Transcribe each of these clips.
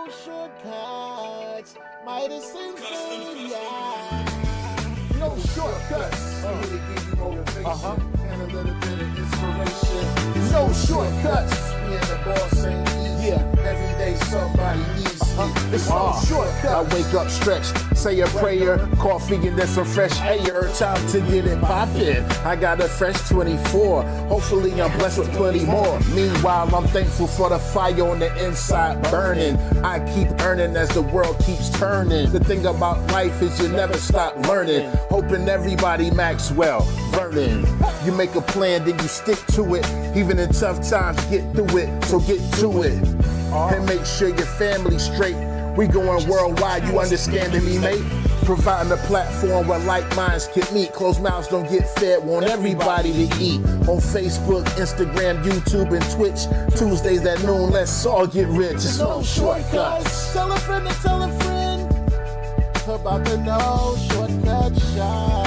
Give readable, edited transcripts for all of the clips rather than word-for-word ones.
shortcuts. Midas insane, yeah. No shortcuts. Really give you motivation and a little bit of inspiration. No shortcuts. Me and the boss ain't easy. Every day somebody needs me. It's no shortcuts. I wake up, stretch, say a prayer, coffee and then some fresh air. Time to get it poppin'. I got a fresh 24. Hopefully I'm blessed with plenty more. Meanwhile, I'm thankful for the fire on the inside burning. I keep earning as the world keeps turning. The thing about life is you never stop learning. Hoping everybody Maxwell, Vernon. You make a plan, then you stick to it. Even in tough times, get through it. So get to it. And make sure your family's straight. We going worldwide, you understanding me, mate? Providing a platform where like minds can meet. Closed mouths don't get fed, want everybody to eat. On Facebook, Instagram, YouTube, and Twitch. Tuesdays at noon, let's all get rich. It's no shortcuts. Tell a friend to tell a friend about the No Shortcut Show.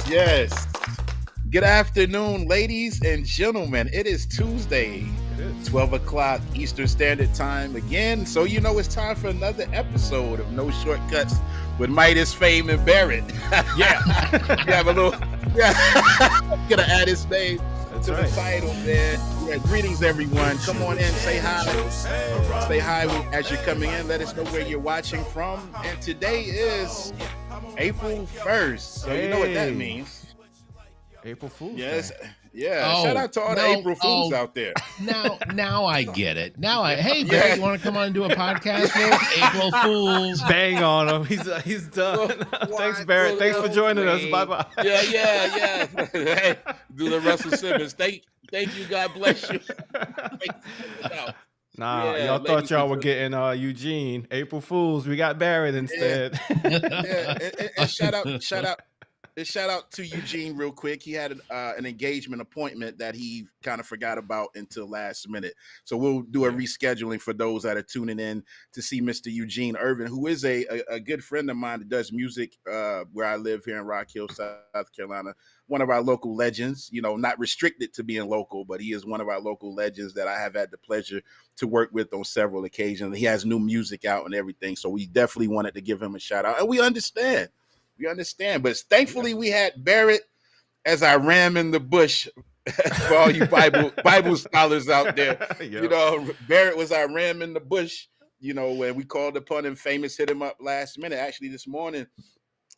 Yes. Good afternoon, ladies and gentlemen. It is Tuesday, 12 o'clock Eastern Standard Time again. So you know it's time for another episode of No Shortcuts with Midas, Fame, and Barrett. Yeah. We have a little, gonna add his name to the title, man. Yeah, greetings, everyone. Come on in, say hi. Say hi as you're coming in. Let us know where you're watching from. And today is April 1st. So you know what that means. April Fool's Yes. Day. Yeah. Shout out to all the April Fools out there. Now I get it. Hey, Barrett, you want to come on and do a podcast with April Fools? Bang on him. He's done. Thanks, Barrett. Thanks for joining us. Bye-bye. Yeah. Hey, do the Russell Simmons. Thank you. God bless you. Y'all thought y'all were getting Eugene. April Fools. We got Barrett instead. And shout out to Eugene real quick. He had an engagement appointment that he kind of forgot about until last minute. So we'll do a rescheduling for those that are tuning in to see Mr. Eugene Irvin, who is a good friend of mine that does music where I live here in Rock Hill, South Carolina. One of our local legends, not restricted to being local, but he is one of our local legends that I have had the pleasure to work with on several occasions. He has new music out and everything. So we definitely wanted to give him a shout out. And we understand. We understand. But thankfully, we had Barrett as our ram in the bush. For all you Bible scholars out there, Yep. Barrett was our ram in the bush. When we called upon him, Famous hit him up last minute, actually this morning,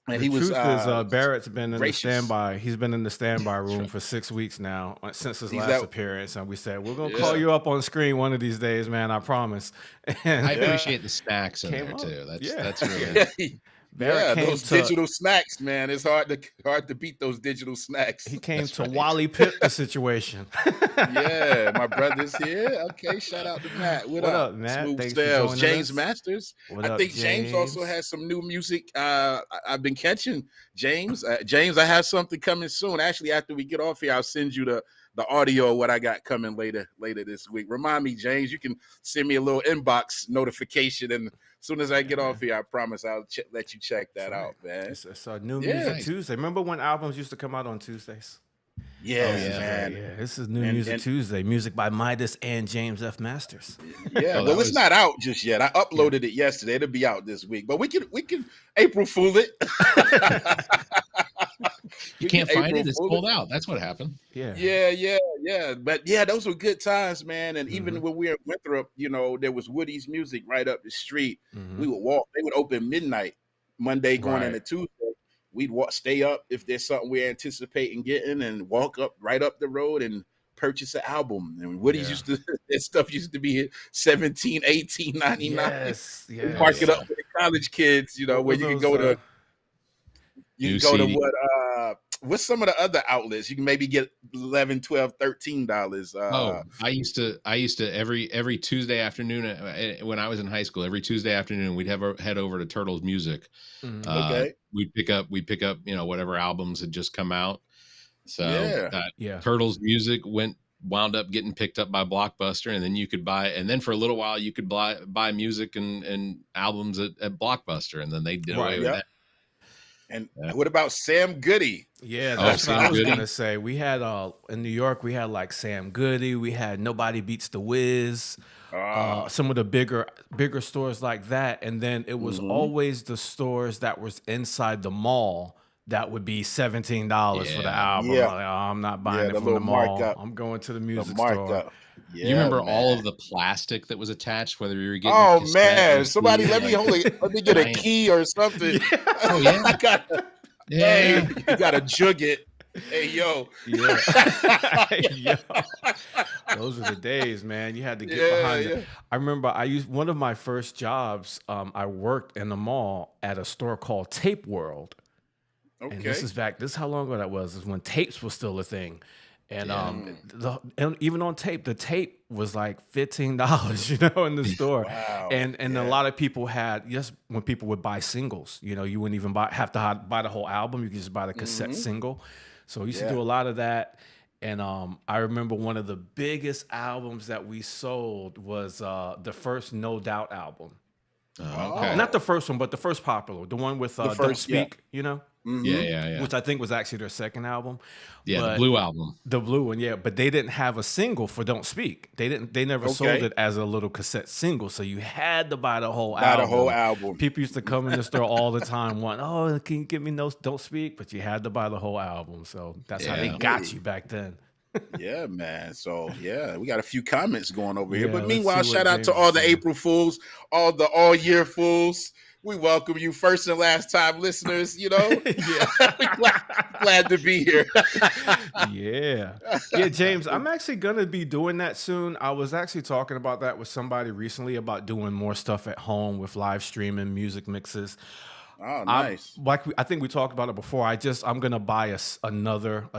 and The he was truth is, Barrett's been in the gracious. standby. He's been in the standby room for 6 weeks now since his He's last out. appearance, and we said we're gonna call you up on screen one of these days, man. I promise. And I appreciate the snacks in Came there up. too. Yeah. That's really Barrett came those to digital snacks, man. It's hard to beat those digital snacks. he came That's to right. Wally Pip the situation. Yeah, my brother's here. Okay, shout out to Matt. What up, Matt? Smooth Thanks for Sales. joining James us. Masters. What I up, think James also has some new music. I've been catching James. James, I have something coming soon. Actually, after we get off here, I'll send you the audio of what I got coming later this week. Remind me, James. You can send me a little inbox notification, and as soon as I get off here, I promise I'll let you check that out, man. It's a new Yeah. music Tuesday. Remember when albums used to come out on Tuesdays? Yes, yeah. man. Yeah, this is new And- music and- Tuesday. Music by Midas and James F. Masters. Yeah, Oh, well, that it's was- not out just yet. I uploaded it yesterday. It'll be out this week, but we can April Fool it. You We can't can find it. April It's Fool pulled out. That's what happened. Yeah. Yeah. But yeah, those were good times, man. And even Mm-hmm. when we were in Winthrop, there was Woody's Music right up the street. Mhm. We would walk. They would open midnight Monday going Right. into Tuesday. We'd stay up if there's something we're anticipating getting, and walk up right up the road and purchase an album. And Woody's Yeah. that stuff used to be $17, $18, $19. Yes. We Yes. mark it up for the college kids, What where were you can those, go to. You New can go to CD. what's some of the other outlets? You can maybe get $11, $12, $13. I used to every Tuesday afternoon when I was in high school. Every Tuesday afternoon, we'd head over to Turtles Music. Mhm. Okay. We'd pick up whatever albums had just come out. So Yeah. that Yeah. Turtles Music wound up getting picked up by Blockbuster, and then you could buy, and then for a little while you could buy music and albums at Blockbuster, and then they did away with Yep. that. And Yeah. what about Sam Goody? Yeah, Oh, that's what Sam I was Goody. gonna say. We had in New York, we had like Sam Goody, we had Nobody Beats the Wiz, some of the bigger stores like that, and then it was always the stores that was inside the mall that would be $17 for the Yeah. album. Yeah. Like, I'm not buying it the from the little mall. markup. I'm going to the The music store. markup. Yeah, You remember all man. of the plastic that was attached, whether you were getting Oh cassette man! or Somebody CD, let me get a giant- key or something. Oh yeah, I got. yeah. Hey, you gotta jug it. Hey yo. Yeah. Yo. Those are the days, man. You had to get behind it. I remember one of my first jobs, I worked in the mall at a store called Tape World. Okay. And this is how long ago that was. Is when tapes was still a thing. And and even on tape, the tape was like $15, in the store. Wow. And a lot of people had when people would buy singles, you wouldn't even have to buy the whole album. You could just buy the cassette single. So we used to do a lot of that. And I remember one of the biggest albums that we sold was the first No Doubt album. Okay. Not the first one, but the first popular, the one with Don't first, yeah. Speak, Yeah. which I think was actually their second album. Yeah, But the Blue album. the blue one, yeah, but they didn't have a single for Don't Speak. They never sold Okay. it as a little cassette single, so you had to buy the whole Buy album. the whole album. People used to come in the store all the time, wanting, can you give me no Don't Speak? But you had to buy the whole album, so that's how they Yeah. got you back then. Yeah, man. So yeah, we got a few comments going over here. Yeah, But let's meanwhile, see what shout out James to all is the saying. April Fools, all the all-year fools. We welcome you, first and last time listeners. Glad to be here. Yeah, James, I'm actually gonna be doing that soon. I was actually talking about that with somebody recently about doing more stuff at home with live streaming, music mixes. Oh, nice. I think we talked about it before. I'm gonna buy a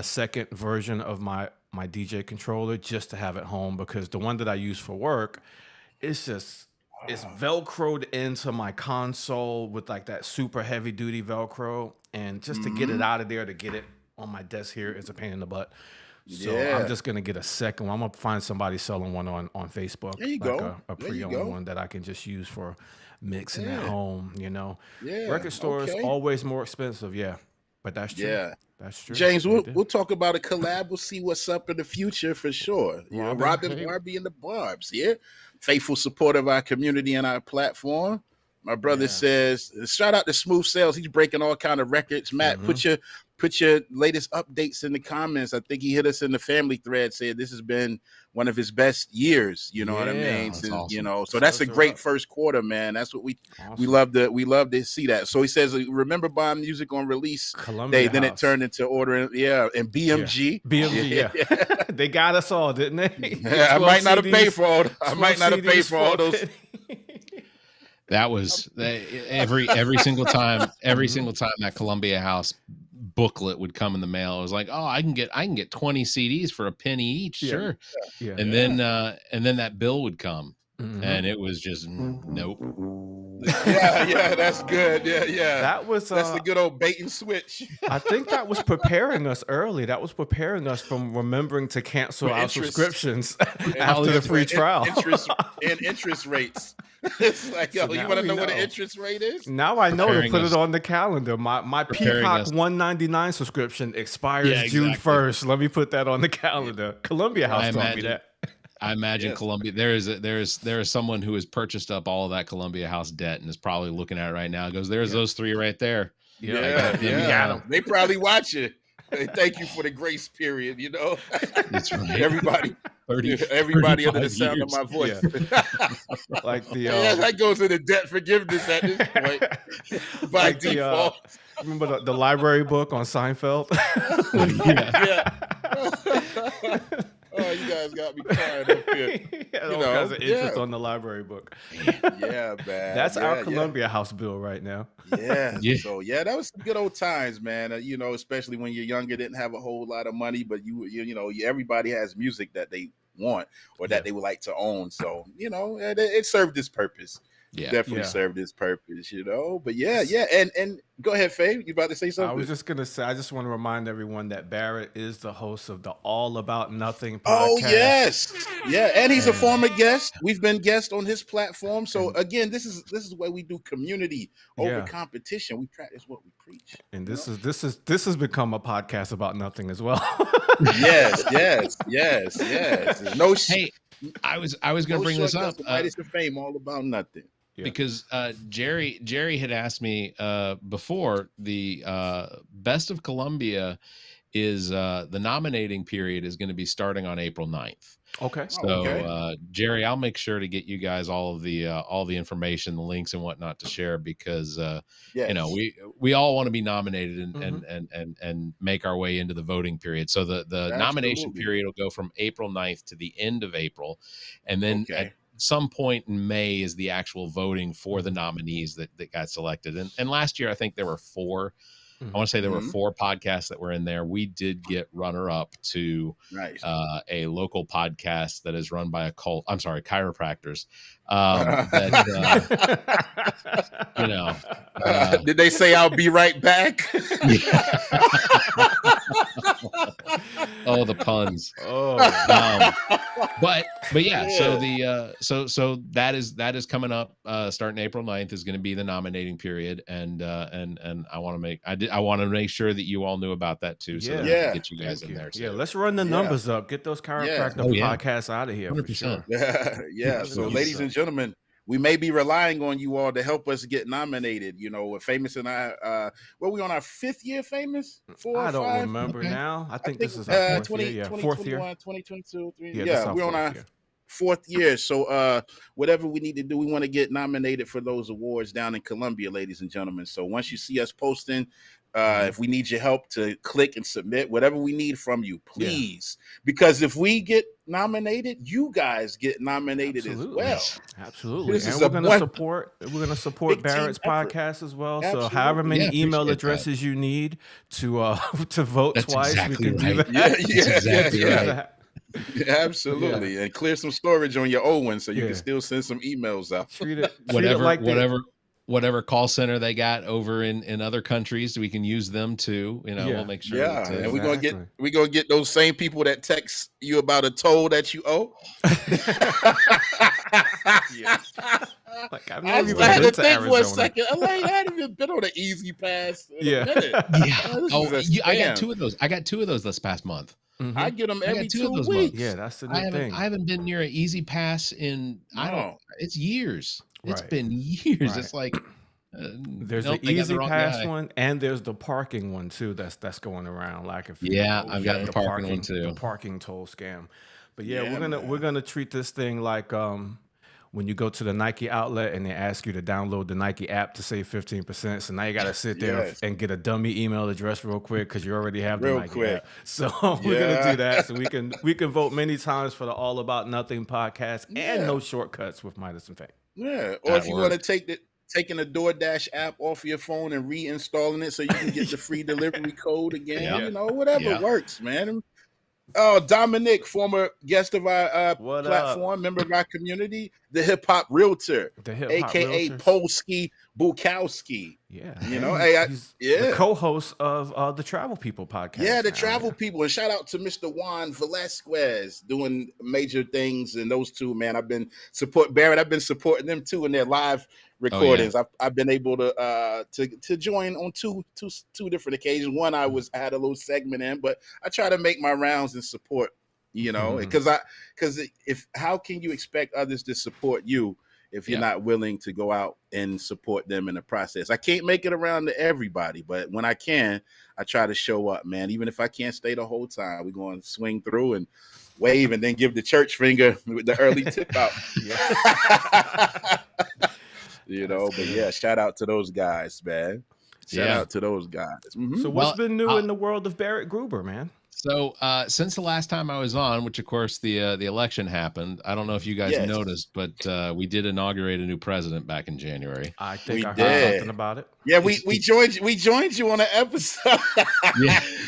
second version of my DJ controller just to have at home, because the one that I use for work, it's velcroed into my console with like that super heavy duty velcro, and just to get it out of there, to get it on my desk here is a pain in the butt. So Yeah. I'm just gonna get a second one. I'm gonna find somebody selling one on Facebook. There you like go. A There you pre-owned go. one that I can just use for mixing at Yeah. home. Yeah. Record stores okay. always more expensive. Yeah, but that's true. Yeah. That's true. James, They do. we'll talk about a collab. We'll see what's up in the future for sure. Robin, Robin hey. Barbie and the Barbs, yeah. Faithful support of our community and our platform. My brother Yeah. says, shout out to Smooth Sales. He's breaking all kind of records. Matt, put your latest updates in the comments. I think he hit us in the family thread, said this has been one of his best years. You know what I mean? That's Since, awesome. you know, so that's a great first quarter, man. That's what we love to see that. So he says, remember buying music on release Columbia day, then it House. turned into ordering, and BMG. BMG, they got us all, didn't they? I might not have paid for all. I might not have CDs paid for all those. That was every single time. Every single time that Columbia House booklet would come in the mail, it was like, oh, I can get 20 CDs for a penny each, sure. Yeah. And then that bill would come, and it was just nope. Yeah, that's good. Yeah. That's the good old bait and switch. I think that was preparing us early. That was preparing us from remembering to cancel our subscriptions after the free trial. Interest rates. It's like, yo, So you now want to we know what the know. interest rate is? Now I know to Preparing put us- it on the calendar. My Peacock us- $199 subscription expires Yeah, June exactly. 1st. Let me put that on the calendar. Columbia House taught me imagine- that. I imagine Yes. Columbia. There is someone who has purchased up all of that Columbia House debt and is probably looking at it right now. Goes, there's those three right there. Yeah. got 'em. They probably watch it. Hey, thank you for the grace period. You know, That's right. everybody 35 under the sound of years. my voice. Like the Yeah, that goes into debt forgiveness at this point by like the, default. remember the library book on Seinfeld? Yeah. Oh, you guys got me crying up here. All kinds of interest on the library book. Yeah, man. That's our Columbia House bill right now. Yeah. Yeah. So that was some good old times, man. You know, especially when you're younger, didn't have a whole lot of money, but you know, everybody has music that they want or that they would like to own. So, you know, it served its purpose. Yeah. Definitely served its purpose, you know. But yeah. And go ahead, Faye. You about to say something? I was just gonna say, I just want to remind everyone that Barrett is the host of the All About Nothing podcast. Oh yes, yeah, and he's a former guest. We've been guests on his platform. So again, this is where we do community over competition. We practice what we preach. And this has become a podcast about nothing as well. Yes. No, Hey, I was going to bring this up It's the fame all about nothing. because Jerry had asked me before the Best of Columbia is the nominating period is going to be starting on April 9th. Okay. So Jerry, I'll make sure to get you guys all the information, the links and whatnot to share because you know we all want to be nominated and make our way into the voting period. So the nomination period will go from April 9th to the end of April, and then at some point in May is the actual voting for the nominees that got selected. And last year I think there were 4. I want to say there were 4 podcasts that were in there. We did get runner up to a local podcast that is run by chiropractors. You know, did they say I'll be right back? Oh, the puns. Oh, but yeah. So so that is coming up. Starting April 9th is going to be the nominating period, and I want to make sure that you all knew about that too. So that we can get you guys in there too. Yeah, let's run the numbers up. Get those chiropractor podcasts out of here. 100%. For sure. Yeah. So, ladies and gentlemen, we may be relying on you all to help us get nominated. You know, Famous and I, we on our 5th year, Famous? 4 or 5? I don't remember now. I think this is our 4th year. 4th year. 2022, 3. Yeah, we're on our 4th year. So whatever we need to do, we want to get nominated for those awards down in Columbia, ladies and gentlemen. So once you see us posting, if we need your help to click and submit, whatever we need from you, please. Because if we get nominated, you guys get nominated as well. Absolutely. And we're gonna support Barrett's podcast as well. Absolutely. So however many email addresses you need to vote twice, we can do that. That's exactly right. Yeah, absolutely. And clear some storage on your old one so you can still send some emails out. Treat it like whatever call center they got over in other countries, we can use them too. You know, we'll make sure. Yeah, and we're gonna get those same people that text you about a toll that you owe. Like, I've I never even had been to to think for a Arizona. second. I hadn't even been on an easy pass in a minute. I got 2 of those. I got 2 of those this past month. I get them every 2 of those weeks. months. Yeah, that's the new thing. I haven't been near an easy pass in it's years. It's Right. been years. Right. It's like There's nope, the they got the easy wrong pass guy. one, and there's the parking one too. That's going around. Like if you Yeah, Oh, I've you got got the yeah. parking one the too. parking toll scam. But yeah, Yeah, we're man. gonna treat this thing like when you go to the Nike outlet and they ask you to download the Nike app to save 15%. So now you got to sit there Yes. and get a dummy email address real quick because you already have the Real Nike quick. app. So we're gonna Yeah. do that so we can vote many times for the All About Nothing podcast and Yeah. No Shortcuts with Midas and Fame. Yeah. Or That if you want to works. taking the DoorDash app off your phone and reinstalling it so you can get the free delivery code again, Yeah. you know, whatever Yeah. works, man. Oh, Dominic, former guest of our What platform, member of our community, the hip hop realtor, The hip hop aka realtors. Polsky Bukowski. Yeah, You and know, hey, he's the yeah. co-host of the Travel People podcast. Yeah, the now, travel yeah. people. And shout out to Mr. Juan Velasquez doing major things. And those two, man, I've been Barrett. I've been supporting them too in their live recordings. I've been able to join on two different occasions. One I had a little segment in, but I try to make my rounds and support, you know, because if how can you expect others to support you if you're not willing to go out and support them in the process? I can't make it around to everybody, but when I can, I try to show up, man. Even if I can't stay the whole time, we're going to swing through and wave and then give the church finger with the early tip out. You know, but yeah, shout out to those guys, man. Shout out to those guys. So what's been new in the world of Barrett Gruber, man? So since the last time I was on, which of course the election happened, I don't know if you guys noticed, but we did inaugurate a new president back in January. I think I heard something about it. Yeah, we joined you on an episode.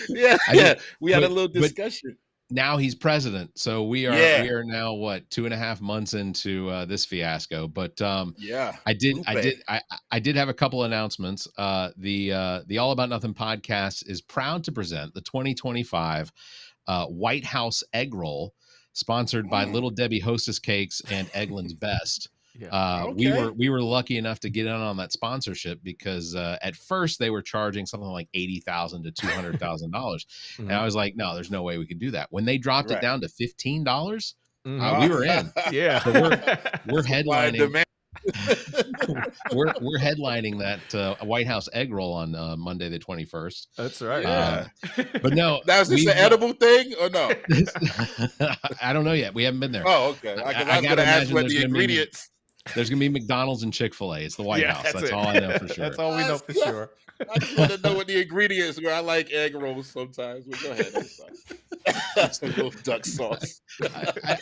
yeah. We had a little discussion. Now he's president, so we are now what 2.5 months into this fiasco. But I did have a couple announcements. The All About Nothing podcast is proud to present the 2025 White House Egg Roll, sponsored by Little Debbie Hostess Cakes and Eggland's Best. We were lucky enough to get in on that sponsorship because at first they were charging something like $80,000 to $200,000, and I was like, no, there's no way we could do that. When they dropped it down to $15, we were in. Yeah, so we're headlining. we're headlining that White House egg roll on Monday the 21st. That's right. Yeah. But no, now is this an edible thing or no? I don't know yet. We haven't been there. Oh, okay. I was going to ask what the ingredients. There's going to be McDonald's and Chick-fil-A. It's the White House. That's all I know for sure. That's all we know for sure. I just want to know what the ingredients were. I like egg rolls sometimes. But go ahead. Some little duck sauce.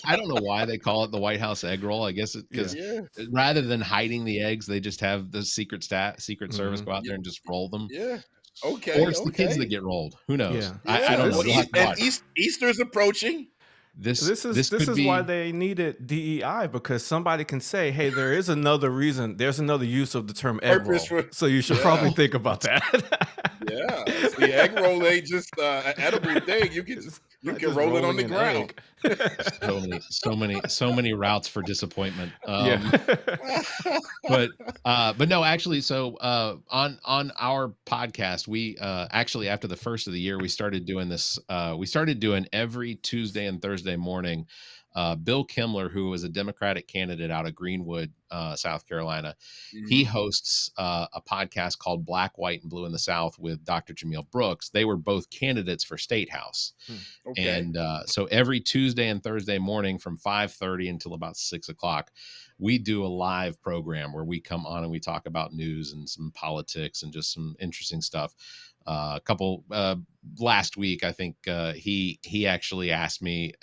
I don't know why they call it the White House egg roll. I guess because rather than hiding the eggs, they just have the Secret Service go out there and just roll them. Yeah. Okay. Or it's the kids that get rolled. Who knows? Yeah. I don't know. And Easter's approaching. This is why they needed DEI, because somebody can say, hey, there is another reason, there's another use of the term egg roll. So you should probably think about that. Yeah. The egg roll ain't just an edible thing. You can roll it on the ground. So many routes for disappointment. But no, actually, so on our podcast, we actually after the first of the year, we started doing this. We started doing every Tuesday and Thursday morning. Bill Kimler, who was a Democratic candidate out of Greenwood, South Carolina, he hosts a podcast called Black, White, and Blue in the South with Dr. Jameel Brooks. They were both candidates for State House. And so every Tuesday and Thursday morning from 5:30 until about 6 o'clock, we do a live program where we come on and we talk about news and some politics and just some interesting stuff. A couple last week, I think he actually asked me,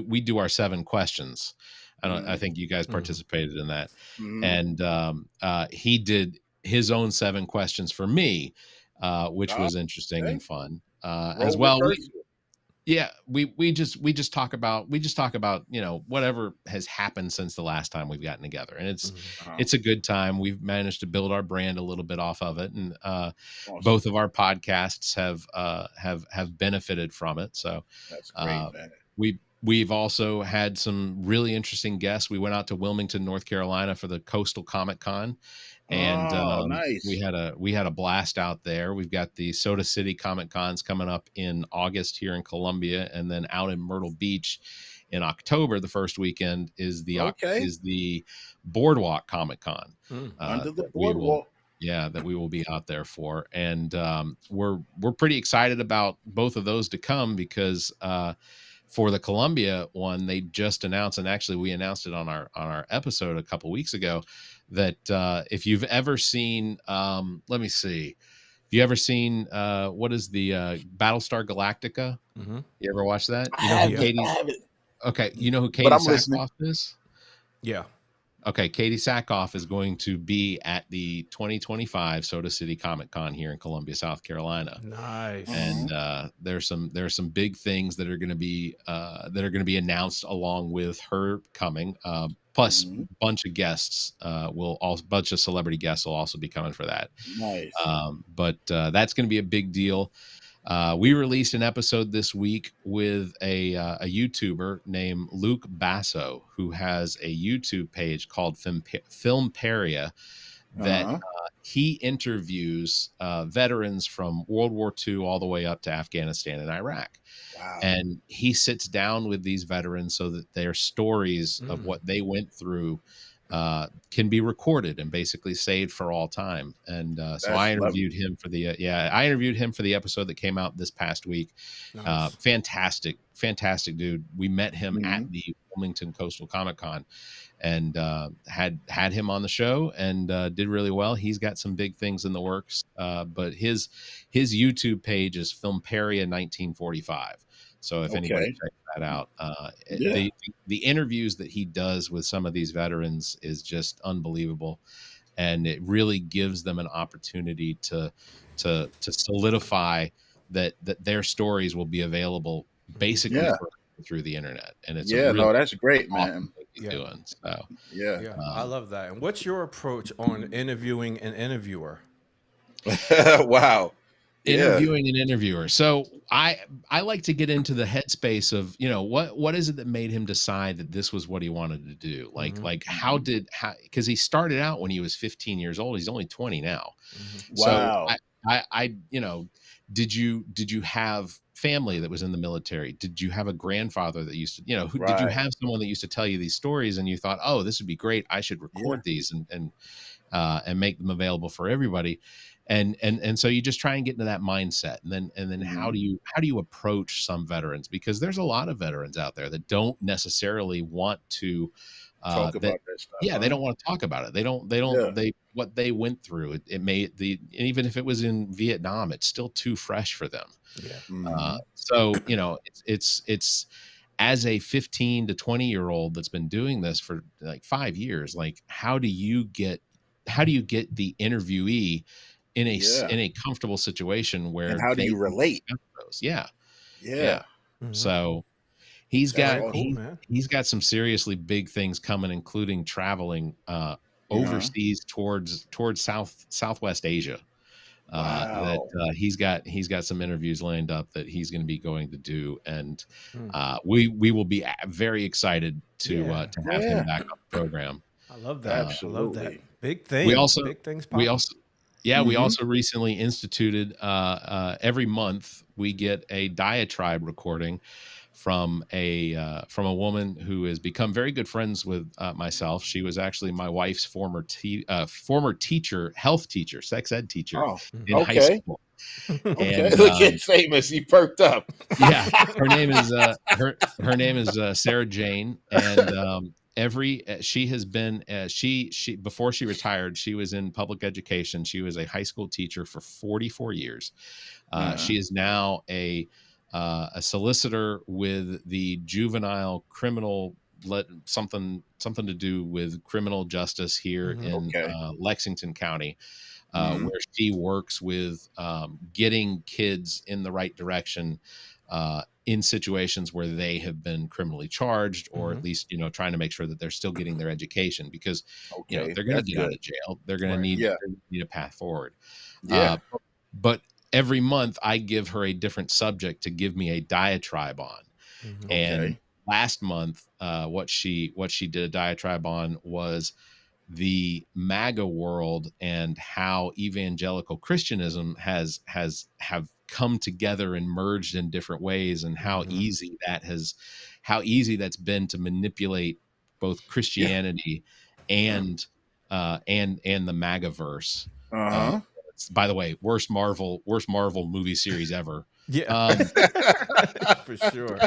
we do our 7 questions. I think you guys participated in that. And he did his own 7 questions for me, which was interesting and fun as well. We just talk about whatever has happened since the last time we've gotten together, and it's a good time. We've managed to build our brand a little bit off of it, and both of our podcasts have benefited from it. So that's great, man. We've also had some really interesting guests. We went out to Wilmington, North Carolina for the Coastal Comic Con, and nice. we had a blast out there. We've got the Soda City Comic Cons coming up in August here in Columbia, and then out in Myrtle Beach in October, the first weekend is the Boardwalk Comic Con. Under the That we boardwalk. will be out there for, and we're pretty excited about both of those to come because for the Columbia one, they just announced, and actually we announced it on our episode a couple weeks ago, that if you've ever seen, let me see, if you ever seen what is the Battlestar Galactica? Mm-hmm. You ever watch that? I You know who haven't. Katie? I haven't. Okay, you know who But Katie I'm listening. Sackhoff is? Yeah. Okay, Katie Sackhoff is going to be at the 2025 Soda City Comic Con here in Columbia, South Carolina. Nice. And there's some big things that are going to be announced along with her coming. Plus, bunch of guests bunch of celebrity guests will also be coming for that. Nice. But that's going to be a big deal. We released an episode this week with a YouTuber named Luke Basso, who has a YouTube page called Filmperia that he interviews veterans from World War II all the way up to Afghanistan and Iraq. Wow. And he sits down with these veterans so that their stories of what they went through can be recorded and basically saved for all time. And so I interviewed him for the episode that came out this past week. Nice. Fantastic dude. We met him at the Wilmington Coastal Comic Con and had him on the show and did really well. He's got some big things in the works, but his YouTube page is Filmperia 1945. So if anybody checks that out, the interviews that he does with some of these veterans is just unbelievable, and it really gives them an opportunity to solidify that their stories will be available basically through the internet. And it's that's great, awesome man. thing he's doing. So I love that. And what's your approach on interviewing an interviewer? Wow. Interviewing an interviewer. So I like to get into the headspace of, what is it that made him decide that this was what he wanted to do? Like because he started out when he was 15 years old. He's only 20 now. Wow. So I did you have family that was in the military? Did you have a grandfather that used to, did you have someone that used to tell you these stories and you thought, oh, this would be great, I should record these and make them available for everybody? And so you just try and get into that mindset, and then how do you approach some veterans, because there's a lot of veterans out there that don't necessarily want to talk about that stuff. Yeah, they don't want to talk about it. They don't what they went through. And even if it was in Vietnam, it's still too fresh for them. Yeah. So it's as a 15 to 20-year-old that's been doing this for like 5 years, like how do you get the interviewee in a comfortable situation where and how do you relate? Yeah. Mm-hmm. So he's got some seriously big things coming, including traveling overseas towards Southwest Asia. He's got some interviews lined up that he's going to be going to do, and we will be very excited to have him back on the program. I love that. Absolutely. I love that. Big things. We also recently instituted every month we get a diatribe recording from a woman who has become very good friends with myself. She was actually my wife's former teacher, health teacher, sex ed teacher in high school. And, look at famous. You perked up. Yeah, her name is Sarah Jane, and she has been she before she retired, she was in public education. She was a high school teacher for 44 years. She is now a solicitor with the juvenile criminal, something to do with criminal justice here in Lexington County, where she works with getting kids in the right direction in situations where they have been criminally charged, or at least, trying to make sure that they're still getting their education, because they're going to get out of jail. They're going to need a path forward. But every month I give her a different subject to give me a diatribe on. And last month, what she did a diatribe on was the MAGA world and how evangelical Christianism have come together and merged in different ways, and how easy that's been to manipulate both Christianity and the MAGAverse. By the way, worst Marvel movie series ever. Yeah, for sure.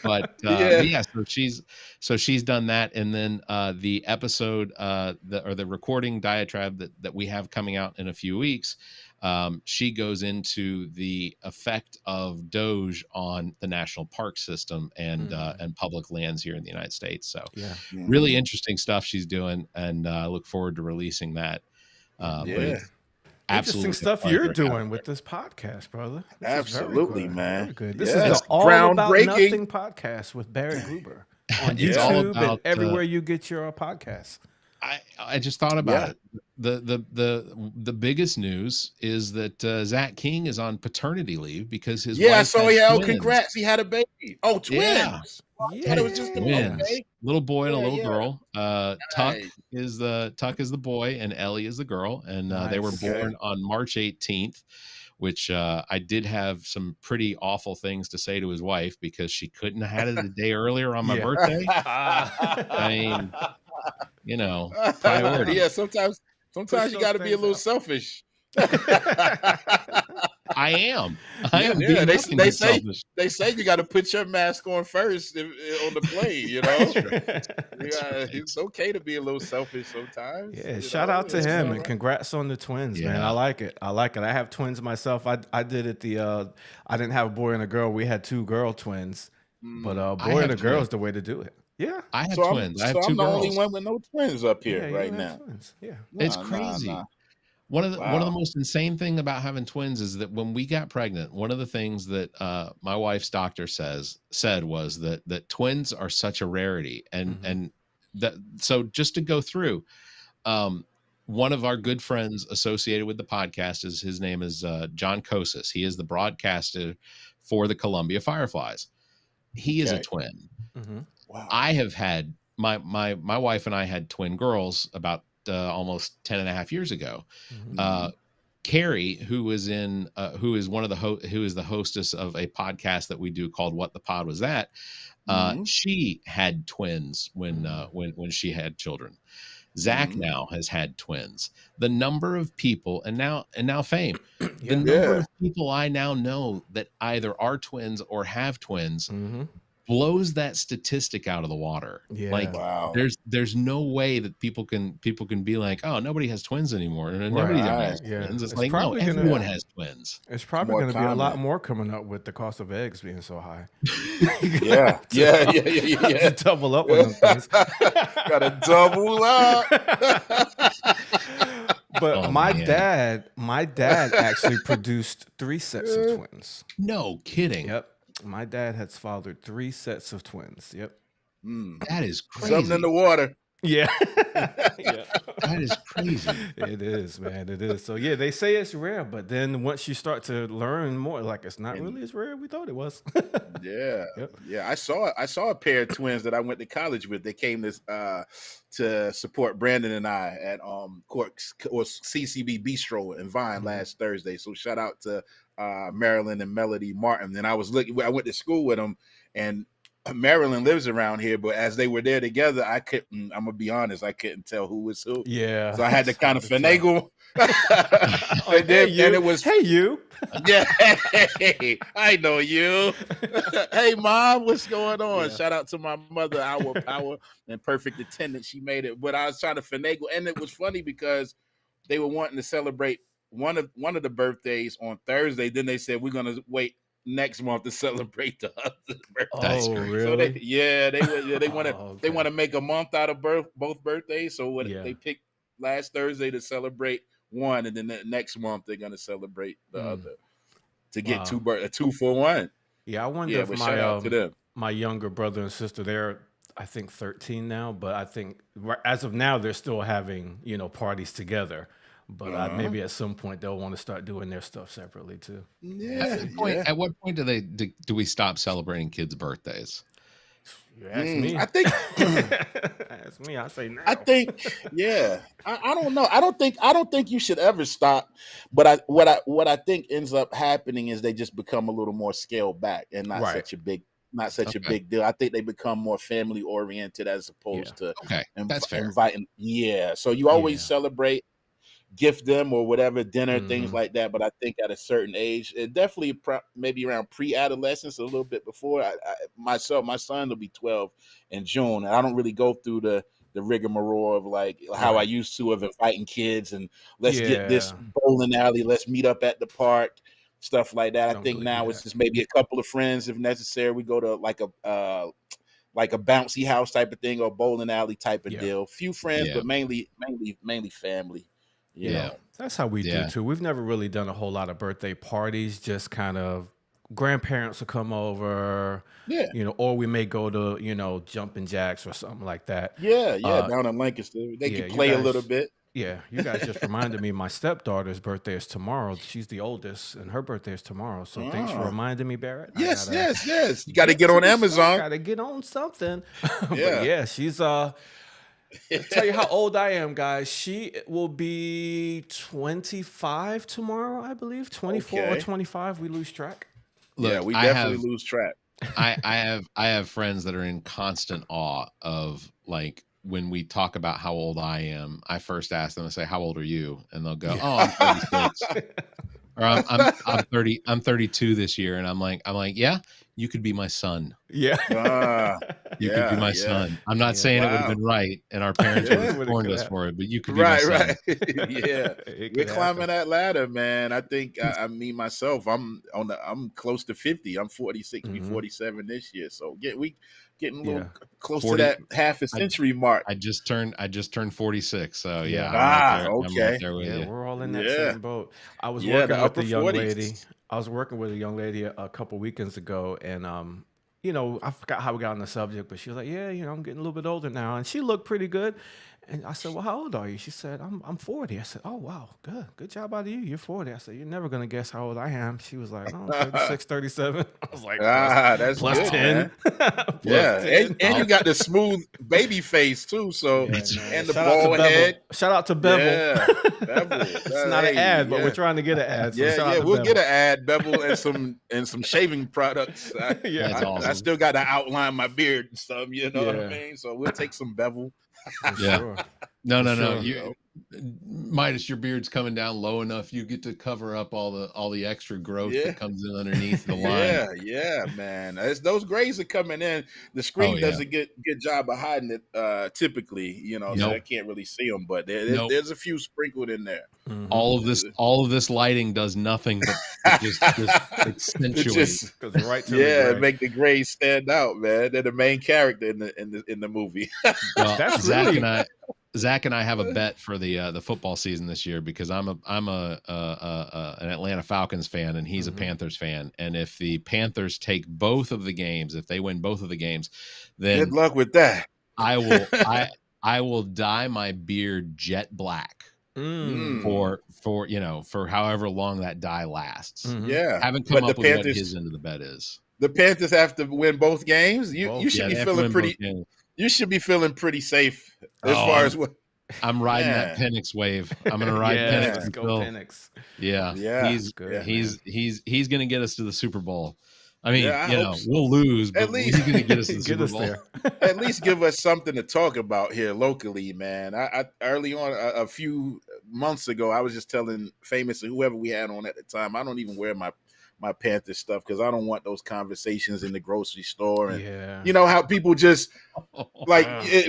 But yeah, so she's done that, and then the episode the recording diatribe that we have coming out in a few weeks, she goes into the effect of Doge on the national park system and public lands here in the United States. So really interesting stuff she's doing, and I look forward to releasing that. But it's interesting stuff you're doing with this podcast, brother. This Absolutely, is man. Very good. This is the All About Nothing podcast with Barrett Gruber on YouTube and everywhere you get your podcasts. I just thought about it. The biggest news is that Zach King is on paternity leave because his wife twins. Congrats, he had a baby. Oh, twins. Yeah. It was just twins. Little boy and a little girl. Tuck is the boy and Ellie is the girl, and they were born on March 18th, which I did have some pretty awful things to say to his wife because she couldn't have had it a day earlier on my birthday. I mean, priority. Yeah, sometimes you got to be a little selfish. I am. They say you got to put your mask on first on the plane. It's okay to be a little selfish sometimes. Yeah, shout out to him and congrats on the twins, man. I like it. I have twins myself. I did it. I didn't have a boy and a girl. We had 2 girl twins, but boy and a girl is the way to do it. Yeah, I have twins. I have 2 girls. I'm the only one with no twins up here right now. Yeah, it's crazy. One of the most insane thing about having twins is that when we got pregnant, one of the things that my wife's doctor said was that twins are such a rarity, and that so just to go through, one of our good friends associated with the podcast his name is John Kosis. He is the broadcaster for the Columbia Fireflies. He is a twin. Wow. I have had my wife and I had twin girls about almost 10 and a half years ago. Carrie, who is the hostess of a podcast that we do called What the Pod Was That, she had twins when she had children. Zach now has had twins. The number of people and now fame, the number of people I now know that either are twins or have twins blows that statistic out of the water. There's no way that people can be like, oh, nobody has twins anymore, and nobody has twins. It's like, no, everyone has twins. It's probably going to be a lot more coming up with the cost of eggs being so high. To double up with them things. Gotta double up. But my dad actually produced 3 sets of twins. No kidding. Yep. My dad has fathered 3 sets of twins. Yep. That is crazy. Something in the water. Yeah. That is crazy. It is, man. It is. So, they say it's rare, but then once you start to learn more, like it's not really as rare as we thought it was. Yeah. I saw a pair of twins that I went to college with. They came to support Brandon and I at Cork's or CCB Bistro in Vine last Thursday. So shout out to Marilyn and Melody Martin. And I went to school with them, and Marilyn lives around here, but as they were there together, I'm gonna be honest, I couldn't tell who was who. Yeah. So I had to kind of finagle. And it was, hey, you. Yeah, hey, I know you. Hey, Mom, what's going on? Yeah. Shout out to my mother, our power and perfect attendance. She made it, but I was trying to finagle, and it was funny because they were wanting to celebrate one of the birthdays on Thursday. Then they said we're gonna wait next month to celebrate the other birthday. Oh, really? So they want to make a month out of both birthdays. So they picked last Thursday to celebrate one, and then the next month they're gonna celebrate the other to get a 2 for 1. Yeah, I wonder if shout out to them. My younger brother and sister, they're I think 13 now, but I think as of now they're still having parties together. But maybe at some point they'll want to start doing their stuff separately too. Yeah. At what point do we stop celebrating kids' birthdays? You ask me. I think. Ask me. I say no. I think, yeah. I don't know. I don't think you should ever stop. But what I think ends up happening is they just become a little more scaled back and not Right. such a Okay. big deal. I think they become more family oriented as opposed to Okay. That's fair. inviting. Yeah. So you always Yeah. celebrate, gift them or whatever, dinner, things Mhm. like that. But I think at a certain age, it definitely maybe around pre-adolescence, a little bit before. My son will be 12 in June, and I don't really go through the rigmarole of like how I Right. used to of inviting kids and let's get this Yeah. bowling alley, let's meet up at the park, stuff like that. I Don't think really do now it's that. just maybe a couple of friends if necessary. We go to like a bouncy house type of thing or bowling alley type of Yeah. deal. Few friends, Yeah. but mainly family. You Yeah. know. That's how we do Yeah. too. We've never really done a whole lot of birthday parties. Just kind of grandparents will come over, Yeah. or we may go to, jumping jacks or something like that. Yeah, Uh, down in Lancaster. They yeah, could you play a little guys, bit. you guys just reminded me my stepdaughter's birthday is tomorrow. She's the oldest, and her birthday is tomorrow. So thanks for Ah. reminding me, Barrett. I Yes, gotta yes. You got to get on to some- Amazon. Gotta get on something. But Yeah. yeah, she's I'll tell you how old I am, guys. She will be 25 tomorrow, I believe. 24 or Okay. 25. We lose track. Look, Yeah, we I definitely have lose track. I have friends that are in constant awe of like when we talk about how old I am. I first ask them to say, "How old are you?" And they'll go, "Oh, I'm 36." Or I'm 30. I'm 32 this year, and I'm like, yeah, you could be my son. Yeah. Ah, You could be yeah, my yeah. son. I'm not Yeah. saying it would have Wow. been right, and our parents would Yeah. have Would've scorned could us have. for it, but you could be my Right, son. right. Yeah. It We're could climbing happen. that ladder, man. I think me myself, I'm close to 50. I'm 46, be Mhm. 47 this year. So we getting a little Yeah. close 40 to that half a century mark. I just turned 46, so yeah, Yeah. I'm right Ah, there. I'm right okay. there with Yeah, you. we're all in that Yeah. same boat. I was Yeah, the working with upper a young 40s. lady. I was working with a young lady a couple weekends ago, and I forgot how we got on the subject, but she was like, "Yeah, I'm getting a little bit older now," and she looked pretty good. And I said, "Well, how old are you?" She said, "I'm 40." I said, "Oh, wow, good job out of you. You're 40." I said, "You're never gonna guess how old I am." She was like, "Oh, 36, 37." I was like, That's plus good, 10. man. Plus Yeah, 10. and you got the smooth baby face too. So Yeah, That's- man. and the Shout out to bald Bevel. head. Shout out to Bevel. Yeah, Bevel. It's not an Hey, ad, but yeah. we're trying to get an ad. So Yeah, shout out to we'll Bevel. get an ad, Bevel, and some shaving products. Yeah. That's I awesome. still got to outline my beard and stuff. You know what I Yeah. mean? So we'll take some Bevel. For Yeah. sure. No. sure. You, Midas, your beard's coming down low enough. You get to cover up all the extra growth Yeah. that comes in underneath the line. Yeah, man. As those grays are coming in, the screen does a good job of hiding it. Typically, so Nope. I can't really see them, but Nope. there's a few sprinkled in there. Mhm. All of this lighting does nothing but just accentuate. It just Goes right to the gray. make the grays stand out, man. They're the main character in the movie. Well, That's Zach and I have a bet for the football season this year because I'm an Atlanta Falcons fan and he's a Panthers fan, and if the Panthers take both of the games, if they win both of the games, then Good luck with that. I will dye my beard jet black Mm. for however long that dye lasts. Mhm. Yeah, Haven't come but up the with what Panthers, his end of the bet is. the Panthers have to win both games. You Both. should Yeah, be they have to feeling win pretty. both games. You should be feeling pretty safe as Oh, far as what. I'm riding that Yeah. Penix wave. I'm gonna ride Yeah, Penix let's go until Penix. yeah. Yeah, He's good, he's gonna get us to the Super Bowl. I mean, Yeah, I hope so. we'll lose, but At least- he's gonna get us to the Get Super us Bowl. there. At least give us something to talk about here locally, man. I early on a few months ago, I was just telling Famous and whoever we had on at the time, I don't even wear my Panthers stuff because I don't want those conversations in the grocery store. And Yeah. you know how people just like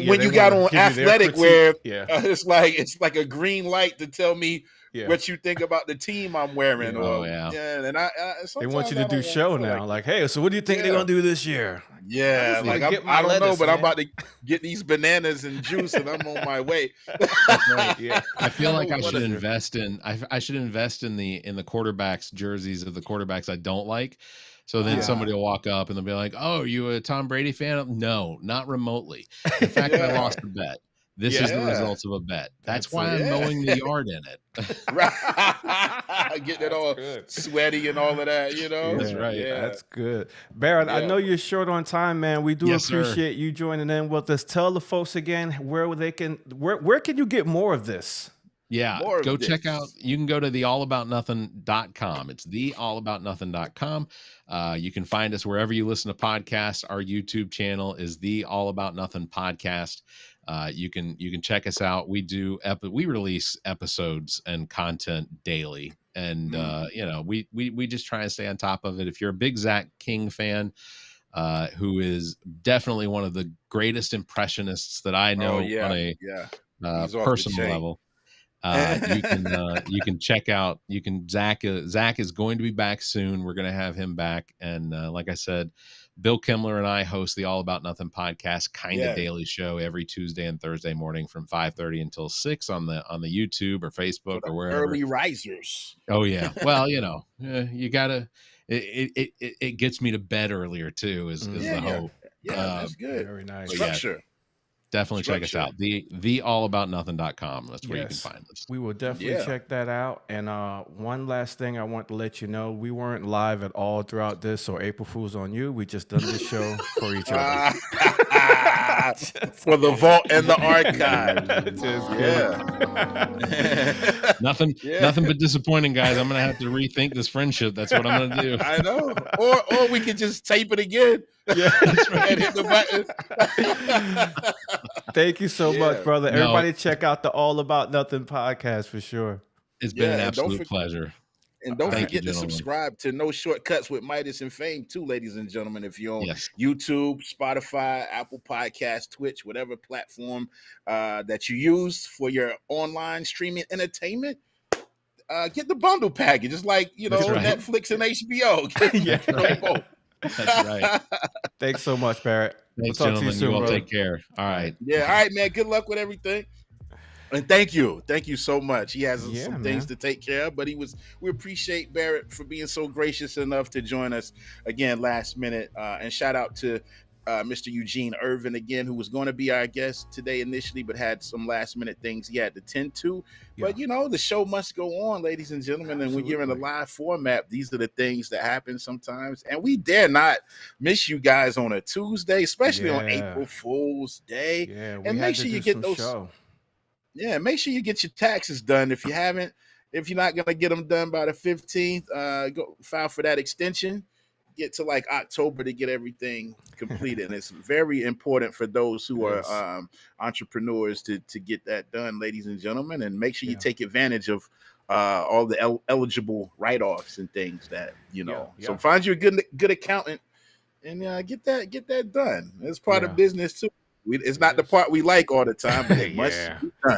when they you got wanna on give you their Athletic, critique. where Yeah. it's like a green light to tell me Yeah. what you think about the team I'm wearing. Yeah. Or, Oh, yeah. and They want you sometimes to I do don't show feel now. like- Like, hey, so what do you think they're Yeah. gonna do this year? Yeah, just wanna like get my I don't know, lettuce, but I'm man. about to get these bananas and juice, and I'm on my way. Right. Yeah. I feel like I should Whatever. invest in I should invest in the quarterbacks jerseys of the quarterbacks I don't like. So then Yeah. somebody will walk up and they'll be like, "Oh, you a Tom Brady fan?" No, not remotely. In fact, I Yeah. lost a bet. This is the Yeah. results of a bet. That's That's why it. I'm Yeah. mowing the yard in it. Right. Getting it all good. sweaty and all of that, you know? That's right. Yeah. That's good. Barrett, I Yeah. know you're short on time, man. We do Yes, sir. appreciate you joining in with us. Tell the folks again where can you get more of this? Yeah, More of go this. check out. You can go to theallaboutnothing.com. It's theallaboutnothing.com. You can find us wherever you listen to podcasts. Our YouTube channel is the All About Nothing Podcast. You can check us out. We release episodes and content daily, and we just try and stay on top of it. If you're a big Zach King fan, who is definitely one of the greatest impressionists that I know on a He's off the personal chain. level. You can check out. Zach is going to be back soon. We're going to have him back, and like I said, Bill Kimler and I host the All About Nothing podcast, kind of daily show every Tuesday and Thursday morning from 5:30 until 6 on the YouTube or Facebook or wherever. Early risers. Oh yeah, well you gotta. It gets me to bed earlier too. Is the hope. Yeah, that's good. Very nice. Structure. Definitely check us out. Theallaboutnothing.com. That's where you can find us. We will definitely check that out. And one last thing I want to let you know, we weren't live at all throughout this, so April Fool's on you. We just done this show for each other. For the vault and the archive. Nothing but disappointing, guys. I'm gonna have to rethink this friendship. That's what I'm gonna do. I know. Or we could just tape it again. Yeah, that's right. And hit the button. Thank you so much, brother. Everybody check out the All About Nothing podcast for sure. It's been an absolute pleasure. And don't forget to subscribe to No Shortcuts with Midas and Fame too, ladies and gentlemen. If you're on YouTube, Spotify, Apple Podcasts, Twitch, whatever platform that you use for your online streaming entertainment, get the bundle package. It's like, Netflix and HBO. Both. That's right. Thanks so much, Barrett. Thanks, gentlemen. You soon, all take care. All right. Yeah. All right, man. Good luck with everything. And thank you so much. He has some things to take care of, but we appreciate Barrett for being so gracious enough to join us again last minute. And shout out to Mr. Eugene Irvin again, who was going to be our guest today initially, but had some last minute things he had to tend to. But the show must go on, ladies and gentlemen. And when you're in a live format, these are the things that happen sometimes. And we dare not miss you guys on a Tuesday, especially on April Fool's Day. Yeah, and make sure you get those. Yeah, make sure you get your taxes done. If you haven't, if you're not gonna get them done by the 15th, go file for that extension. Get to like October to get everything completed. And it's very important for those who are entrepreneurs to get that done, ladies and gentlemen. And make sure you take advantage of all the eligible write-offs and things that So find you a good accountant and get that done. It's part of business too. It's not the part we like all the time, but it must be done.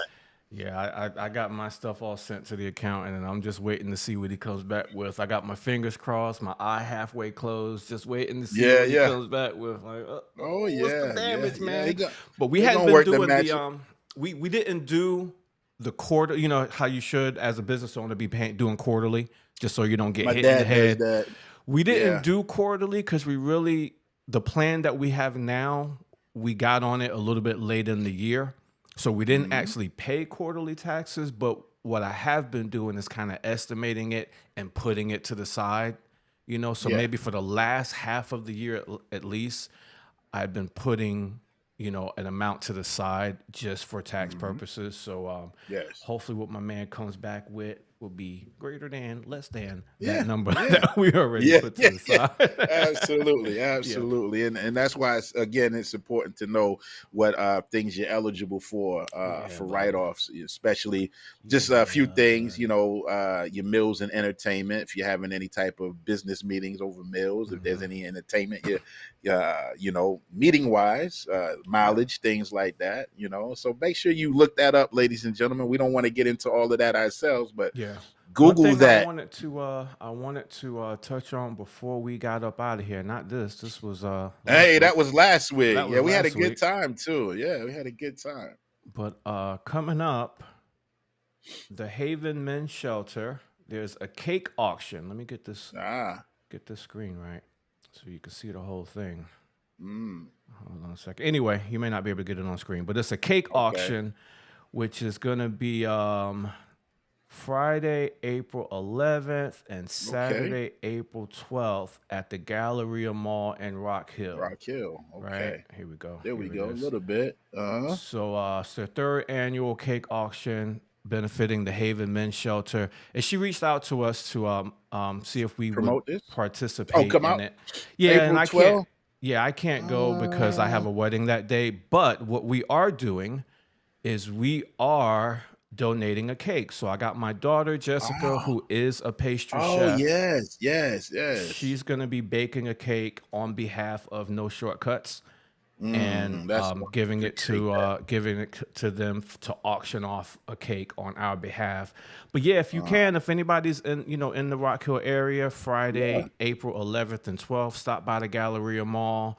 Yeah, I got my stuff all sent to the accountant, and I'm just waiting to see what he comes back with. I got my fingers crossed, my eye halfway closed, just waiting to see what he comes back with. Like, what's the damage, man? But we hadn't been doing the we didn't do the quarter. You know how you should, as a business owner, be doing quarterly, just so you don't get hit in the head. We didn't do quarterly because the plan that we have now, we got on it a little bit late in the year. So we didn't actually pay quarterly taxes, but what I have been doing is kind of estimating it and putting it to the side, so maybe for the last half of the year at least, I've been putting, an amount to the side just for tax purposes. So hopefully what my man comes back with will be greater than, less than that number that we already put to the side. Absolutely. And that's why it's important to know what things you're eligible for write-offs, especially just a few things, your meals and entertainment. If you're having any type of business meetings over meals, if there's any entertainment, meeting wise, mileage, things like that, so make sure you look that up, ladies and gentlemen. We don't want to get into all of that ourselves, but Google that. I wanted to touch on before we got up out of here. Not this. This was that was last week. We had a good time too. Yeah, we had a good time. But coming up, the Haven Men's Shelter. There's a cake auction. Let me get this. Get this screen right so you can see the whole thing. Hold on a second. Anyway, you may not be able to get it on screen, but it's a cake auction, which is going to be Friday, April 11th, and Saturday, April 12th at the Galleria Mall in Rock Hill. Rock Hill. Okay. Right? Here we go. There we Here it go. A is. little bit. So it's their third annual cake auction benefiting the Haven Men's Shelter. And she reached out to us to see if we Promote would this? participate come in out? it. Yeah, April and I 12th? can't. Yeah, I can't go because I have a wedding that day. But what we are doing is we are donating a cake. So I got my daughter Jessica, who is a pastry chef. Yes. She's gonna be baking a cake on behalf of No Shortcuts, and giving it to them to auction off a cake on our behalf. But yeah, if you can, if anybody's in the Rock Hill area, Friday, April 11th and 12th, stop by the Galleria Mall.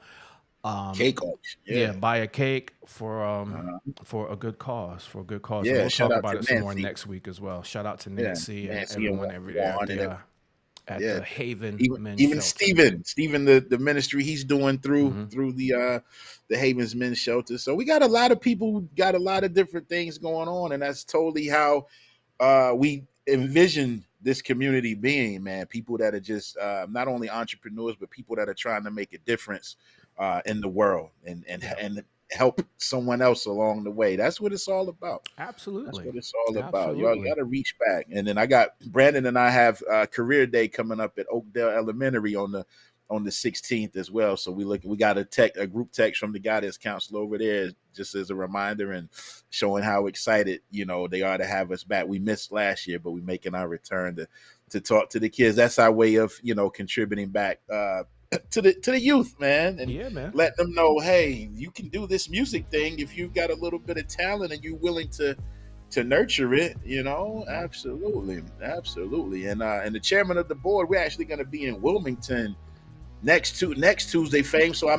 Cake auction. Yeah, buy a cake for a good cause. Yeah, And we'll shout talk out about to it some more Nancy. next week as well. Shout out to Nancy and Nancy everyone and every Juan at Yeah. the Haven Men's Even Shelter. Steven, the ministry he's doing through the Havens Men's Shelter. So we got a lot of people who got a lot of different things going on, and that's totally how we envision this community being, man. People that are just not only entrepreneurs, but people that are trying to make a difference in the world and help someone else along the way. That's what it's all about. Absolutely. That's what it's all about. Y'all got to reach back. And then I got Brandon and I have career day coming up at Oakdale Elementary on the 16th as well. So we got a group text from the guidance counselor over there just as a reminder and showing how excited, they are to have us back. We missed last year, but we're making our return to talk to the kids. That's our way of, contributing back to the youth, man, and let them know, hey, you can do this music thing if you've got a little bit of talent and you're willing to nurture it, absolutely. And the chairman of the board, we're actually going to be in Wilmington next Tuesday, Fame. So I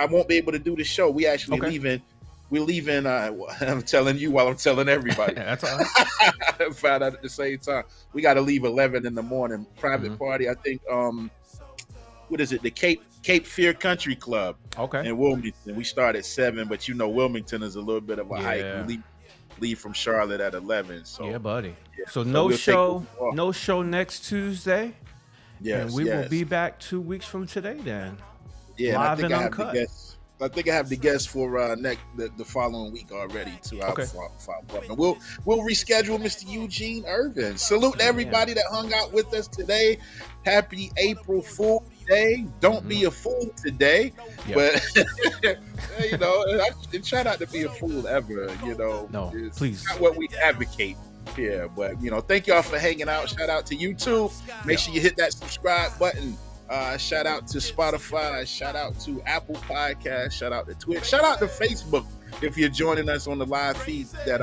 won't be able to do the show. We actually we're leaving. I'm telling you while I'm telling everybody. That's all right. Found out at the same time. We got to leave 11 in the morning. Private party. I think. What is it? The Cape Fear Country Club. In Wilmington. We start at 7, but Wilmington is a little bit of a hike. We leave from Charlotte at 11. So yeah, buddy. Yeah. So no show next Tuesday. Yes, and we will be back 2 weeks from today then. Yeah, live and I and think uncut. I think I have the guests for the following week already too. And we'll reschedule Mr. Eugene Irvin. Salute to everybody that hung out with us today. Happy April Fool's Day. Don't be a fool today. But try not to be a fool ever. No, it's please. not what we advocate here. But thank y'all for hanging out. Shout out to YouTube. Make sure you hit that subscribe button. Shout out to Spotify, shout out to Apple Podcasts, shout out to Twitch, shout out to Facebook if you're joining us on the live feed that's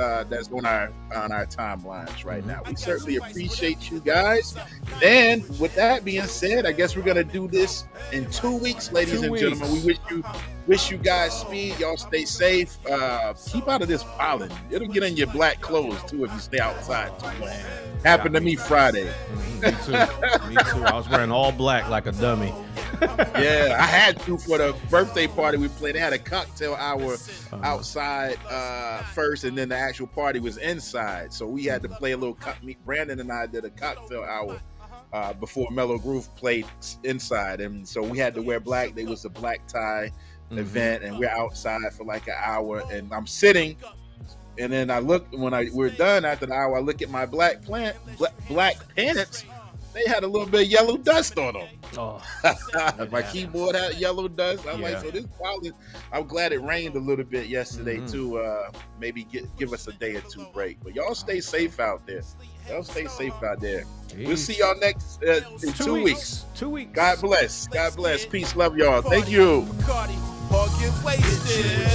on our timelines right now. We certainly appreciate you guys. And with that being said, I guess we're gonna do this in 2 weeks, ladies and gentlemen. We wish you guys speed. Y'all stay safe. Keep out of this pollen. It'll get in your black clothes too if you stay outside too long. Happened to me Friday. Me too. I was wearing all black like a dummy. Yeah, I had to for the birthday party we played. They had a cocktail hour outside first, and then the actual party was inside. So we had to play a little. Brandon and I did a cocktail hour before Mellow Groove played inside, and so we had to wear black. There was a black tie event, and we're outside for like an hour, and I'm sitting. And then I look when we're done after the hour. I look at my black pants. They had a little bit of yellow dust on them. Oh, my keyboard had yellow dust. I'm like, Yeah. so this probably. I'm glad it rained a little bit yesterday too. Maybe give us a day or two break. But y'all stay safe out there. We'll see y'all next in 2 weeks. 2 weeks. God bless. God bless. Peace, love y'all. Thank you. Bacardi, or get wasted.